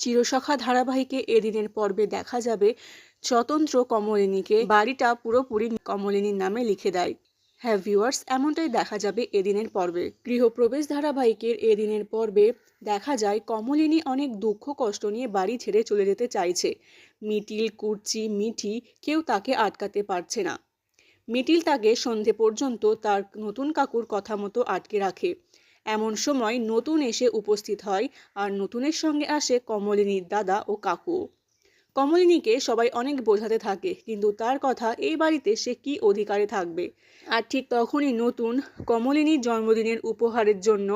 চিরসখা ধারাবাহিকে এদিনের পর্বে দেখা যাবে স্বতন্ত্র কমলিনীকে বাড়িটা পুরোপুরি কমলিনীর নামে লিখে দেয়। হ্যাঁ ভিউয়ার্স, এমনটাই দেখা যাবে এদিনের পর্বে। গৃহপ্রবেশ ধারাবাহিকের এদিনের পর্বে দেখা যায় কমলিনী অনেক দুঃখ কষ্ট নিয়ে বাড়ি ছেড়ে চলে যেতে চাইছে। মিটিল, কুর্চি, মিঠি কেউ তাকে আটকাতে পারছে না। মিটিল তাকে সন্ধে পর্যন্ত তার নতুন কাকুর কথা মতো আটকে রাখে। এমন সময় নতুন এসে উপস্থিত হয়, আর নতুনের সঙ্গে আসে কমলিনীর দাদা ও কাকু। কমলিনীকে সবাই অনেক বোঝাতে থাকে, কিন্তু তার কথা এই বাড়িতে সে কি অধিকারে থাকবে। আর ঠিক তখনই নতুন কমলিনীর জন্মদিনের উপহারের জন্য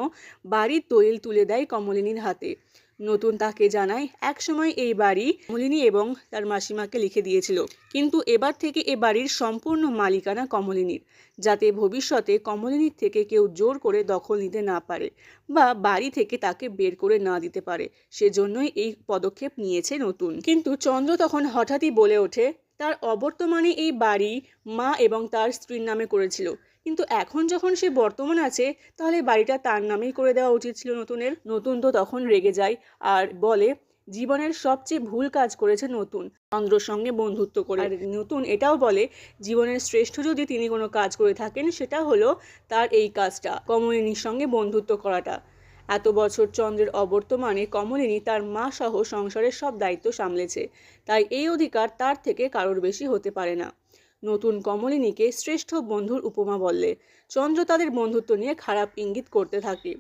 বাড়ির দলিল তুলে দেয় কমলিনীর হাতে। নতুন তাকে জানায় একসময় এই বাড়ি কমলিনী এবং তার মাসিমাকে লিখে দিয়েছিল, কিন্তু এবার থেকে এ বাড়ির সম্পূর্ণ মালিকানা কমলিনীর, যাতে ভবিষ্যতে কমলিনীর থেকে কেউ জোর করে দখল নিতে না পারে বা বাড়ি থেকে তাকে বের করে না দিতে পারে। সেজন্যই এই পদক্ষেপ নিয়েছে নতুন। কিন্তু চন্দ্র তখন হঠাৎই বলে ওঠে তার অবর্তমানে এই বাড়ি মা এবং তার স্ত্রীর নামে করেছিল, কিন্তু এখন যখন সে বর্তমান আছে তাহলে বাড়িটা তার নামেই করে দেওয়া উচিত ছিল নতুনের। নতুন তো তখন রেগে যায় আর বলে জীবনের সবচেয়ে ভুল কাজ করেছে নতুন চন্দ্রর সঙ্গে বন্ধুত্ব করে। আর নতুন এটাও বলে জীবনের শ্রেষ্ঠ যদি তিনি কোনো কাজ করে থাকেন সেটা হলো তার এই কাজটা, কমলিনীর সঙ্গে বন্ধুত্ব করাটা। এত বছর চন্দ্রের অবর্তমানে কমলিনী তার মা সহ সংসারের সব দায়িত্ব সামলেছে, তাই এই অধিকার তার থেকে কারোর বেশি হতে পারে না। নতুন কমলিনীকে শ্রেষ্ঠ বন্ধুর উপমা বললে চন্দ্র তাদের বন্ধুত্ব নিয়ে খারাপ ইঙ্গিত করতে থাকে।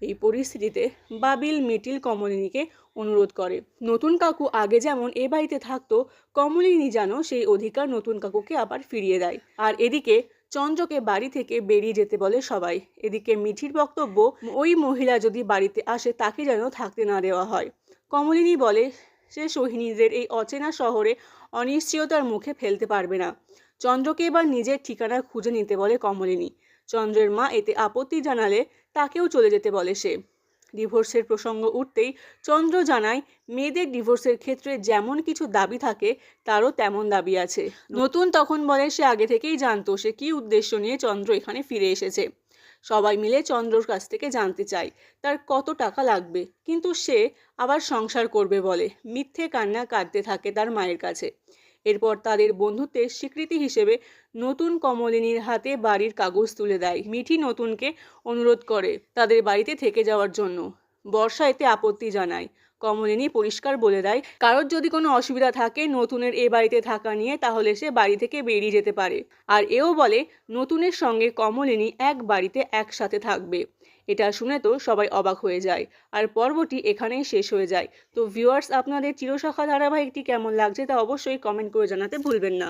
এই পরিস্থিতিতে বাবিল মিটিল কমলিনীকে অনুরোধ করে নতুন কাকু আগে যেমন এ বাড়িতে থাকতো, কমলিনী যেন সেই অধিকার নতুন কাকুকে আবার ফিরিয়ে দেয়। আর এদিকে চন্দ্রকে বাড়ি থেকে বেরিয়ে যেতে বলে সবাই। এদিকে মিঠির বক্তব্য ওই মহিলা যদি বাড়িতে আসে তাকে যেন থাকতে না দেওয়া হয়। কমলিনী বলে সে সোহিনীদের এই অচেনা শহরে অনিশ্চয়তার মুখে ফেলতে পারবে না। চন্দ্রকে এবার নিজের ঠিকানা খুঁজে নিতে বলে কমলিনী। চন্দ্রের মা এতে আপত্তি জানালে তাকেও চলে যেতে বলে সে। ডিভোর্সের প্রসঙ্গ উঠতেই চন্দ্র জানায় মেয়েদের ডিভোর্সের ক্ষেত্রে যেমন কিছু দাবি থাকে তারও তেমন দাবি আছে। নতুন তখন বলে সে আগে থেকেই জানতো সে কি উদ্দেশ্য নিয়ে চন্দ্র এখানে ফিরে এসেছে। সবাই মিলে চন্দ্রর কাছ থেকে জানতে চায় তার কত টাকা লাগবে, কিন্তু সে আবার সংসার করবে বলে মিথ্যে কান্না কাঁদতে থাকে তার মায়ের কাছে। এরপর তাদের বন্ধুত্বের স্বীকৃতি হিসেবে নতুন কমলিনীর হাতে বাড়ির কাগজ তুলে দেয়। মিঠি নতুনকে অনুরোধ করে তাদের বাড়িতে থেকে যাওয়ার জন্য। বর্ষা এতে আপত্তি জানায়। কমলিনী পরিষ্কার বলে দেয় কারোর যদি কোনো অসুবিধা থাকে নতুনের এ বাড়িতে থাকা নিয়ে তাহলে সে বাড়ি থেকে বেরিয়ে যেতে পারে। আর এও বলে নতুনের সঙ্গে কমলিনী এক বাড়িতে একসাথে থাকবে। এটা শুনে তো সবাই অবাক হয়ে যায়, আর পর্বটি এখানেই শেষ হয়ে যায়। তো ভিউয়ার্স, আপনাদের চিরসখা ধারাবাহিকটি কেমন লাগছে তা অবশ্যই কমেন্ট করে জানাতে ভুলবেন না।